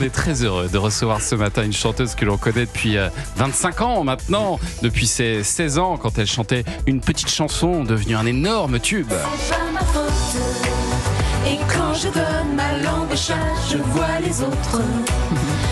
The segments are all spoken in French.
On est très heureux de recevoir ce matin une chanteuse que l'on connaît depuis 25 ans maintenant, depuis ses 16 ans quand elle chantait une petite chanson devenue un énorme tube. C'est pas ma faute. Et quand je donne ma langue au chat, je vois les autres.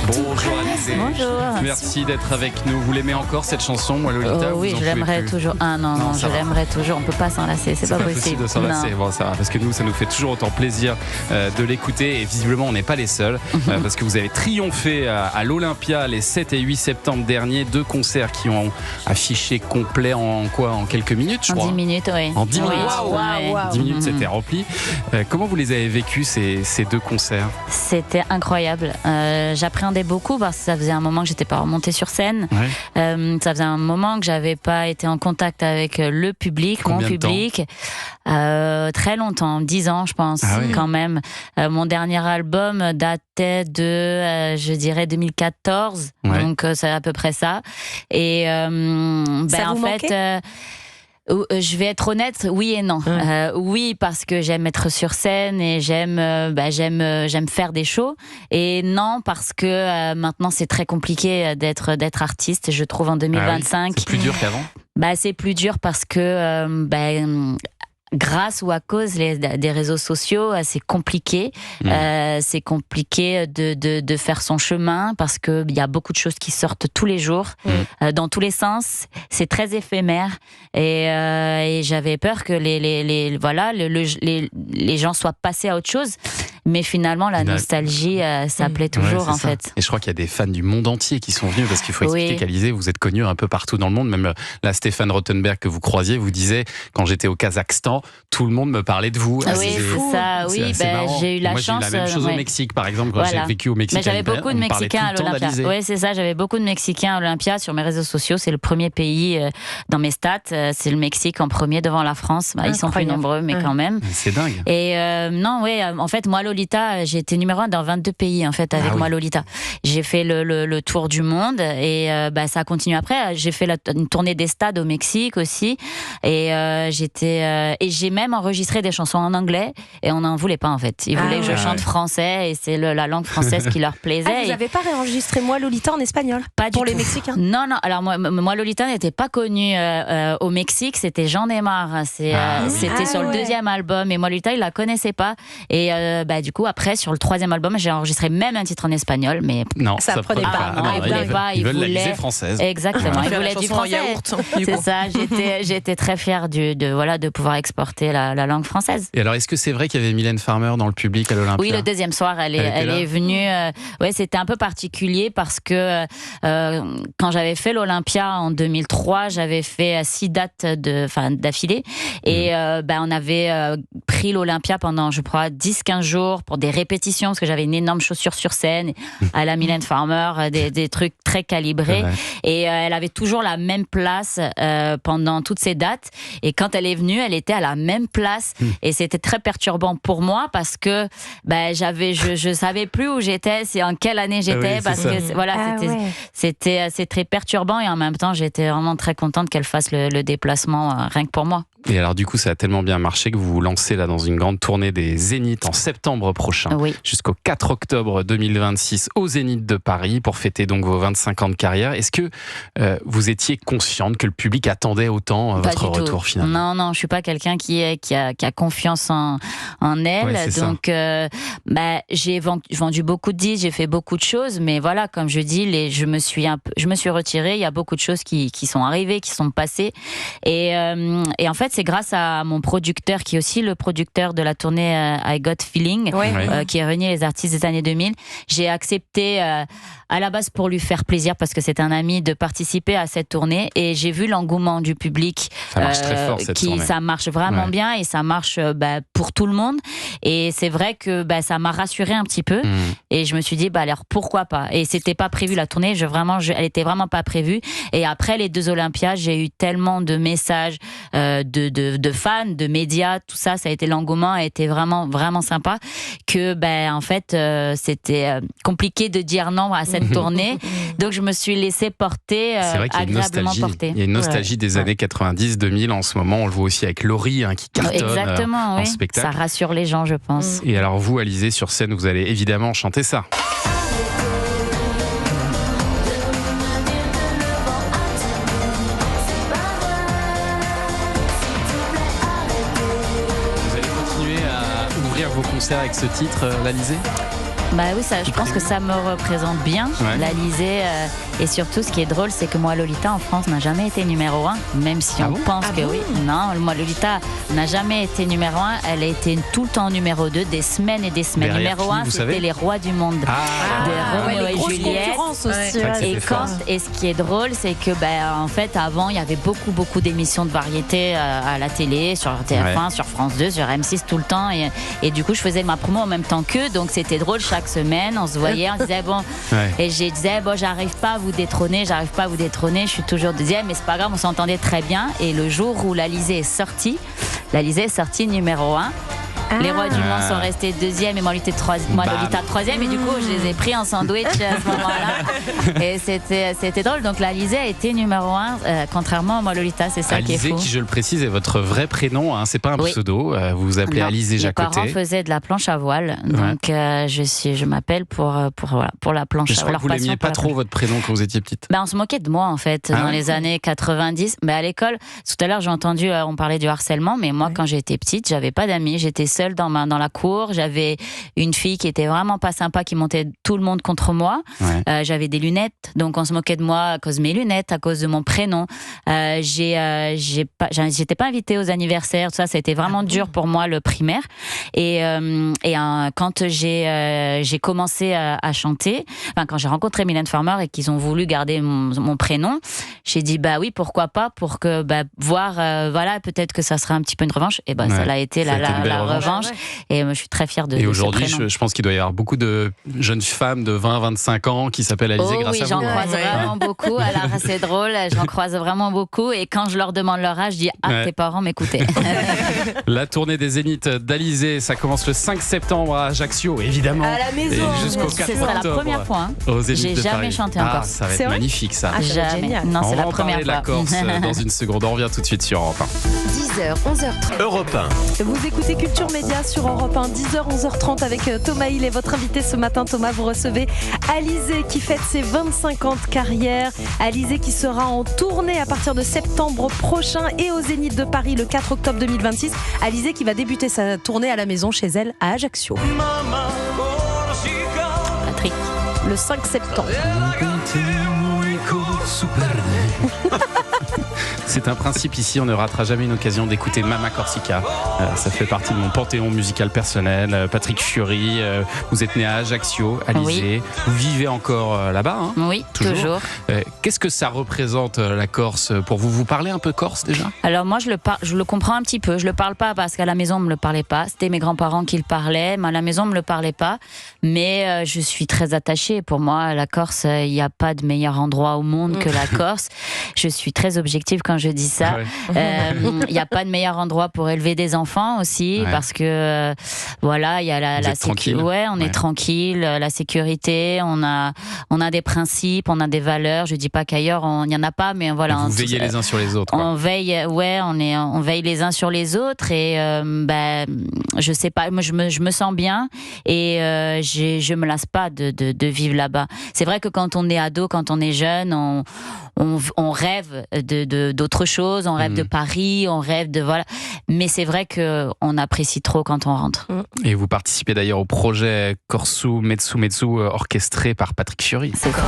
Bonjour Alizée. Bonjour. Merci d'être avec nous. Vous l'aimez encore cette chanson, moi Lolita? Oui, je l'aimerais toujours. Ah non, je l'aimerais toujours. On peut pas s'en lasser, c'est pas possible de s'en lasser. Bon, ça va, parce que nous, ça nous fait toujours autant plaisir de l'écouter. Et visiblement, on n'est pas les seuls, parce que vous avez triomphé à l'Olympia les 7 et 8 septembre dernier. 2 concerts qui ont affiché complet en quelques minutes, je crois. En 10 minutes, oui. En 10 minutes. Wow. 10 minutes, c'était rempli. Comment vous les avez vécus, ces 2 concerts? C'était incroyable. J'appréhendais beaucoup parce que ça faisait un moment que j'étais pas remontée sur scène. Ouais. Ça faisait un moment que j'avais pas été en contact avec le public, Combien mon public. Très longtemps, 10 ans je pense, quand même. Mon dernier album datait de, je dirais, 2014. Ouais. Donc c'est à peu près ça. Et Ça en vous fait... manquait je vais être honnête, oui et non. Oui, parce que j'aime être sur scène et j'aime faire des shows. Et non, parce que maintenant c'est très compliqué d'être artiste. Je trouve en 2025. C'est plus dur qu'avant. C'est plus dur parce que grâce ou à cause des réseaux sociaux, c'est compliqué. C'est compliqué de faire son chemin parce qu'il y a beaucoup de choses qui sortent tous les jours, dans tous les sens. C'est très éphémère et j'avais peur que les gens soient passés à autre chose. Mais finalement, la nostalgie, ça plaît toujours, en fait. Et je crois qu'il y a des fans du monde entier qui sont venus, parce qu'il faut expliquer qu'Alizée, vous êtes connue un peu partout dans le monde. Même là, Stéphane Rothenberg, que vous croisiez, vous disait, quand j'étais au Kazakhstan, tout le monde me parlait de vous. Oui, c'est ça. Oui, j'ai eu la chance. Moi, j'ai eu la même chose au Mexique, par exemple, quand j'ai vécu au Mexique. Mais j'avais beaucoup de Mexicains à l'Olympia. Oui, c'est ça. J'avais beaucoup de Mexicains à l'Olympia sur mes réseaux sociaux. C'est le premier pays dans mes stats. C'est le Mexique en premier devant la France. Ils sont plus nombreux, mais quand même. C'est dingue. Et non, en fait, moi, Lolita, j'ai été numéro 1 dans 22 pays, en fait, avec moi, Lolita. J'ai fait le tour du monde et ça continue après. J'ai fait une tournée des stades au Mexique aussi. Et j'ai même enregistré des chansons en anglais et on n'en voulait pas, en fait. Ils voulaient que je chante français et c'est la langue française qui leur plaisait. Vous n'avez pas réenregistré Moi Lolita en espagnol? Pas pour du les tout. Mexicains? Non. Alors moi Lolita n'était pas connue au Mexique. C'était J'en ai marre. C'était sur le 2e album et moi Lolita, il la connaissait pas. Et du coup, après, sur le 3e album, j'ai enregistré même un titre en espagnol, mais non, ça prenait pas. Ils veulent la visée française. Exactement. Ils voulaient du français. C'est ça. J'étais très fière de pouvoir exporter la langue française. Et alors, est-ce que c'est vrai qu'il y avait Mylène Farmer dans le public à l'Olympia? Oui, le 2e soir, elle est venue. C'était un peu particulier parce que quand j'avais fait l'Olympia en 2003, j'avais fait 6 dates d'affilée et on avait pris l'Olympia pendant, je crois, 10-15 jours pour des répétitions parce que j'avais une énorme chaussure sur scène à la Mylène Farmer, des trucs très calibrés et elle avait toujours la même place pendant toutes ces dates et quand elle est venue, elle était à la même place et c'était très perturbant pour moi parce que je savais plus où j'étais, c'est en quelle année j'étais parce que c'est très perturbant et en même temps j'étais vraiment très contente qu'elle fasse le déplacement rien que pour moi. Et alors du coup ça a tellement bien marché que vous vous lancez là dans une grande tournée des Zéniths en septembre prochain jusqu'au 4 octobre 2026 au Zénith de Paris pour fêter donc vos 25 ans de carrière. Est-ce que vous étiez consciente que le public attendait autant votre retour finalement? Non, je suis pas quelqu'un qui a confiance en elle. Donc j'ai vendu beaucoup de disques, j'ai fait beaucoup de choses, mais voilà, comme je dis, je me suis retirée. Il y a beaucoup de choses qui sont arrivées, qui sont passées, et en fait c'est grâce à mon producteur qui est aussi le producteur de la tournée I Got Feeling, qui réunit les artistes des années 2000. J'ai accepté à la base pour lui faire plaisir parce que c'est un ami de participer à cette tournée et j'ai vu l'engouement du public. Ça marche très fort cette tournée. Ça marche vraiment bien et ça marche pour tout le monde et c'est vrai que ça m'a rassurée un petit peu et je me suis dit alors pourquoi pas, et c'était pas prévu la tournée, elle était vraiment pas prévue et après les 2 Olympias j'ai eu tellement de messages de fans, de médias, tout ça a été, l'engouement a été vraiment vraiment sympa que en fait c'était compliqué de dire non à cette tournée, donc je me suis laissée porter, agréablement portée. Il y a une nostalgie des années 90-2000 en ce moment, on le voit aussi avec Laurie qui cartonne en spectacle. Ça rassure les gens, je pense. Et alors vous, Alizée, sur scène, vous allez évidemment chanter ça. concert avec ce titre, l'Alizé? Bah oui, ça, je pense que ça me représente bien, l'Alizé. Et surtout, ce qui est drôle, c'est que moi, Lolita, en France, n'a jamais été numéro 1, même si on pense que oui. Non, moi, Lolita n'a jamais été numéro 1. Elle a été tout le temps numéro 2, des semaines et des semaines. Derrière numéro 1, c'était les rois du monde. De Roméo et Juliette. Aussi, et ce qui est drôle, c'est que, en fait, avant, il y avait beaucoup d'émissions de variété à la télé, sur TF1, sur France 2, sur M6 tout le temps. Et du coup, je faisais ma promo en même temps qu'eux, donc c'était drôle. Chaque semaine, on se voyait, on disait et je disais j'arrive pas à vous détrôner, je suis toujours deuxième, mais c'est pas grave, on s'entendait très bien. Et le jour où l'Alizé est sortie numéro 1. Les rois du monde sont restés deuxième et moi Lolita troisième, et du coup je les ai pris en sandwich à ce moment-là et c'était drôle. Donc l'Alizé a été numéro 1, contrairement à moi Lolita, c'est ça qui est fou. Alizé, qui je le précise est votre vrai prénom, hein, c'est pas un pseudo, vous vous appelez Alizé Jacoté. Mes parents faisaient de la planche à voile, donc je m'appelle pour la planche à voile. Je crois que vous l'aimiez pas trop votre prénom quand vous étiez petite. On se moquait de moi en fait dans les années 90, mais à l'école, tout à l'heure j'ai entendu on parlait du harcèlement, mais moi quand j'étais petite, j'avais pas d'amis, j'étais seule dans la cour. J'avais une fille qui était vraiment pas sympa, qui montait tout le monde contre moi. J'avais des lunettes, donc on se moquait de moi à cause de mes lunettes, à cause de mon prénom. J'étais pas invitée aux anniversaires, tout ça. Ça a été vraiment dur pour moi le primaire. Et quand j'ai commencé à chanter, quand j'ai rencontré Mylène Farmer et qu'ils ont voulu garder mon prénom, j'ai dit oui, pourquoi pas, pour que voir peut-être que ça serait un petit peu une revanche. Et ça l'a été la revanche. Et moi, je suis très fière de Et aujourd'hui, ce je pense qu'il doit y avoir beaucoup de jeunes femmes de 20-25 ans qui s'appellent Alizé grâce à vous. Oui, j'en croise vraiment beaucoup. Alors, c'est drôle, j'en croise vraiment beaucoup. Et quand je leur demande leur âge, je dis tes parents m'écoutaient. La tournée des Zéniths d'Alizé, ça commence le 5 septembre à Ajaccio, évidemment. À la maison. Et jusqu'au 4 octobre. Ce sera la première fois. Aux Zénith de Paris. J'ai jamais chanté encore. Ça va être magnifique, ça. Jamais. Non, c'est la première fois. On va en parler de la Corse dans une seconde. On revient tout de suite sur Europe 1. 10h, 11h30. Europe 1. Vous écoutez Culture Média sur Europe 1, 10h, 11h30 avec Thomas Hill et votre invité ce matin. Thomas, vous recevez Alizé qui fête ses 25 ans de carrière. Alizé qui sera en tournée à partir de septembre prochain et au Zénith de Paris le 4 octobre 2026. Alizé qui va débuter sa tournée à la maison chez elle à Ajaccio. Patrick. Le 5 septembre. C'est un principe ici, on ne ratera jamais une occasion d'écouter Mama Corsica. Ça fait partie de mon panthéon musical personnel. Patrick Fiori, vous êtes né à Ajaccio, Alizé. Vous vivez encore là-bas, hein? Oui, toujours. Qu'est-ce que ça représente la Corse pour vous? Vous parlez un peu corse déjà? Alors moi, je le comprends un petit peu. Je le parle pas parce qu'à la maison, on me le parlait pas. C'était mes grands-parents qui le parlaient, mais à la maison, on me le parlait pas. Mais je suis très attachée. Pour moi, la Corse, il n'y a pas de meilleur endroit au monde que la Corse. Je suis très objective quand je dis ça. Il n'y a pas de meilleur endroit pour élever des enfants aussi, parce que il y a la sécurité. Ouais, on est tranquille, la sécurité, on a des principes, on a des valeurs. Je dis pas qu'ailleurs il n'y en a pas, mais voilà. Vous veillez les uns sur les autres. Quoi. On veille, on veille les uns sur les autres et je sais pas, moi je me sens bien et je me lasse pas de vivre là-bas. C'est vrai que quand on est ado, quand on est jeune, on rêve d'autres choses, on rêve de Paris, on rêve de mais c'est vrai que on apprécie trop quand on rentre. Et vous participez d'ailleurs au projet Corsu Metsu Metsu orchestré par Patrick Fiori. C'est ça.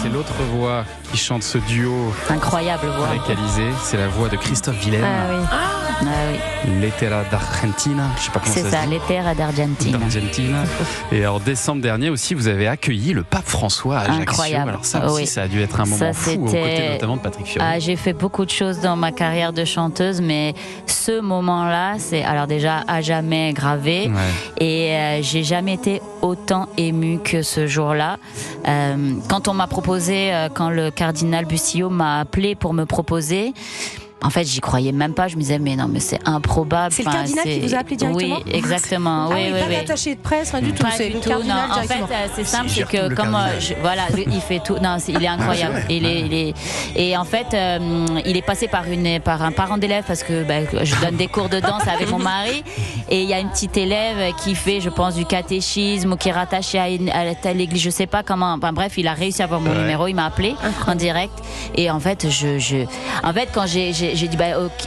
C'est l'autre voix qui chante ce duo. Incroyable voix. Avec Alizé, c'est la voix de Christophe Willem. Ah oui. L'Etera d'Argentina, je sais pas comment ça se dit. C'est ça, l'Etera d'Argentina. Et en décembre dernier aussi, vous avez accueilli le pape François à Ajaccio. Incroyable. Alors ça aussi, ça a dû être un moment fou, aux côtés notamment de Patrick Fiori. J'ai fait beaucoup de choses dans ma carrière de chanteuse, mais ce moment-là, c'est alors déjà à jamais gravé. Et j'ai jamais été autant émue que ce jour-là. Quand on m'a proposé, quand le cardinal Bustillo m'a appelé pour me proposer, en fait, j'y croyais même pas. Je me disais, mais non, mais c'est improbable. C'est le cardinal qui vous a appelé directement? Oui, exactement. Pas d'attaché de presse, rien du tout. C'est le cardinal directement. En fait, c'est simple, c'est que comme voilà, il fait tout. Non, il est incroyable. Et en fait, il est passé par un parent d'élève parce que je donne des cours de danse avec mon mari. Et il y a une petite élève qui fait, je pense, du catéchisme ou qui est rattachée à l'église, je sais pas comment. Enfin, bref, il a réussi à avoir mon numéro, il m'a appelé en direct. Et en fait, quand j'ai dit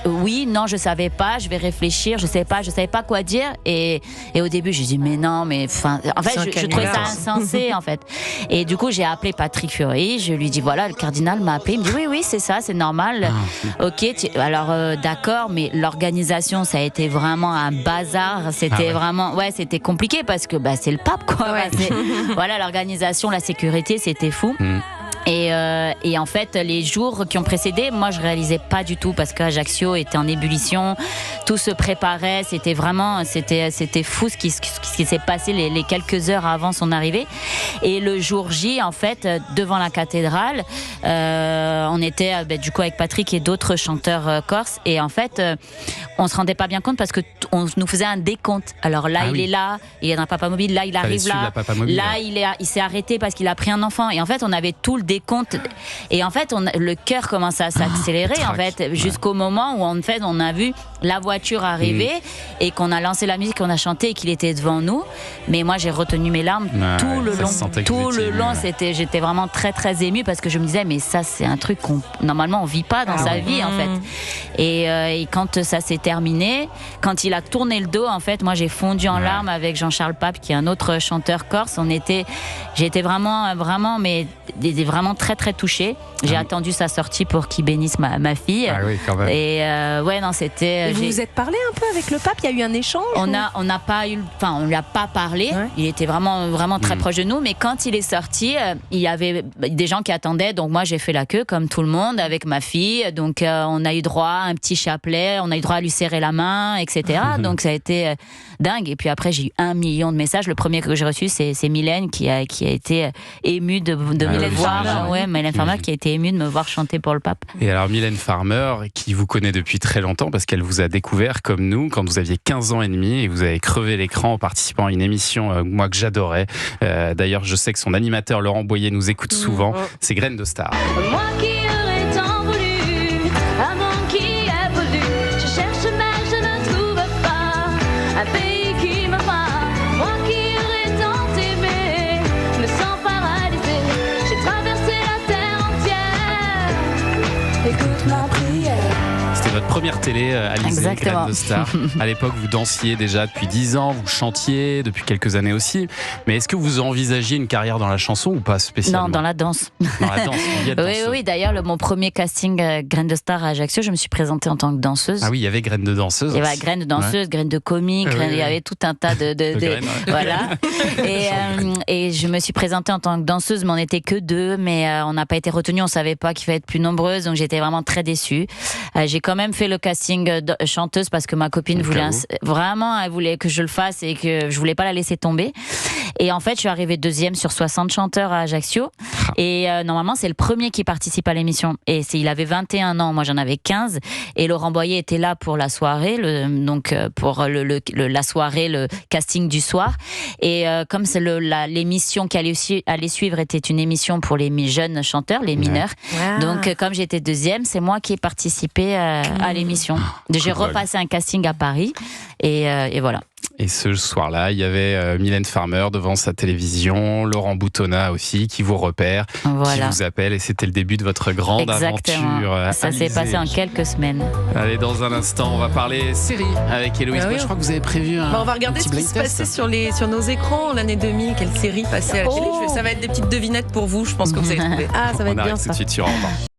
oui, non, je savais pas, je vais réfléchir, je savais pas quoi dire. Et au début, j'ai dit mais non, mais en fait, je trouvais ça insensé en fait. Et du coup, j'ai appelé Patrick Fiori, je lui dis voilà, le cardinal m'a appelé, il me dit oui, c'est ça, c'est normal. Ok, alors d'accord, mais l'organisation, ça a été vraiment un bazar. C'était vraiment, c'était compliqué parce que c'est le pape quoi. Voilà, l'organisation, la sécurité, c'était fou. Et en fait, les jours qui ont précédé, moi, je réalisais pas du tout parce qu'Ajaccio était en ébullition, tout se préparait, c'était fou ce qui s'est passé les quelques heures avant son arrivée. Et le jour J, en fait, devant la cathédrale, on était du coup avec Patrick et d'autres chanteurs corses, et en fait, on se rendait pas bien compte parce que on nous faisait un décompte. Alors là, il est là, il est dans Papa Mobile, là, il arrive là, il s'est arrêté parce qu'il a pris un enfant, et en fait, on avait tout le décompte, et en fait le cœur commence à s'accélérer en fait jusqu'au moment où en fait on a vu la voiture arriver et qu'on a lancé la musique, qu'on a chanté et qu'il était devant nous. Mais moi j'ai retenu mes larmes tout le long. J'étais vraiment très très émue parce que je me disais mais ça c'est un truc qu'on normalement on vit pas dans sa vie en fait. Et quand ça s'est terminé, quand il a tourné le dos en fait, moi j'ai fondu en larmes avec Jean-Charles Pape qui est un autre chanteur corse. J'étais vraiment mais vraiment très très touchée. J'ai attendu sa sortie pour qu'il bénisse ma fille. Quand même. Et c'était. Et vous vous êtes parlé un peu avec le pape? Il y a eu un échange? On n'a pas eu, on lui a pas parlé. Il était vraiment vraiment très proche de nous. Mais quand il est sorti, il y avait des gens qui attendaient. Donc moi j'ai fait la queue comme tout le monde avec ma fille. Donc on a eu droit à un petit chapelet, on a eu droit à lui serrer la main, etc. Donc ça a été dingue. Et puis après j'ai eu 1 million de messages. Le premier que j'ai reçu c'est Mylène qui a été émue de me voir. Mylène Farmer qui a été émue de me voir chanter pour le pape. Et alors Mylène Farmer, qui vous connaît depuis très longtemps parce qu'elle vous a découvert comme nous quand vous aviez 15 ans et demi et vous avez crevé l'écran en participant à une émission moi que j'adorais. D'ailleurs, je sais que son animateur Laurent Boyer nous écoute souvent. C'est Graines de Star. Moi qui aurais tant voulu, un monde qui évolue, je cherche mais je ne trouve pas un pays qui me va. Moi qui aurais tant aimé, me sens paralysée, j'ai traversé la terre entière. Écoute ma prière. C'était votre première télé, Alizée, Graines de Star. À l'époque, vous dansiez déjà depuis 10 ans, vous chantiez depuis quelques années aussi. Mais est-ce que vous envisagiez une carrière dans la chanson ou pas spécialement? Non, dans la danse. Dans la danse, oui. D'ailleurs, mon premier casting Graines de Star à Ajaccio, je me suis présentée en tant que danseuse. Ah oui, il y avait Graines de danseuse. Il y avait Graines de danseuse, Graines de comique, il y avait tout un tas de graines, voilà. Et je me suis présentée en tant que danseuse, mais on n'était que 2, mais on n'a pas été retenus, on savait pas qu'il fallait être plus nombreuses, donc j'étais vraiment très déçue. J'ai quand même fait le casting chanteuse parce que ma copine voulait elle voulait que je le fasse et que je voulais pas la laisser tomber. Et en fait, je suis arrivée 2e sur 60 chanteurs à Ajaccio. Et normalement, c'est le premier qui participe à l'émission. Et il avait 21 ans, moi j'en avais 15. Et Laurent Boyer était là pour la soirée, pour la soirée, le casting du soir. Et comme c'est l'émission qui allait suivre était une émission pour les jeunes chanteurs, les mineurs. Donc comme j'étais 2e, c'est moi qui ai participé à l'émission. J'ai repassé un casting à Paris et voilà. Et ce soir-là, il y avait Mylène Farmer devant sa télévision, Laurent Boutonnat aussi, qui vous repère, qui vous appelle, et c'était le début de votre grande aventure. Ça s'est passé en quelques semaines. Allez, dans un instant, on va parler série avec Héloïse. Je crois que vous avez prévu on va regarder ce qui se passait sur nos écrans l'année 2000, quelle série passait à la télé. Ça va être des petites devinettes pour vous, je pense que vous allez trouver. Ça va être bien ça. Tout de suite sur Europe 1.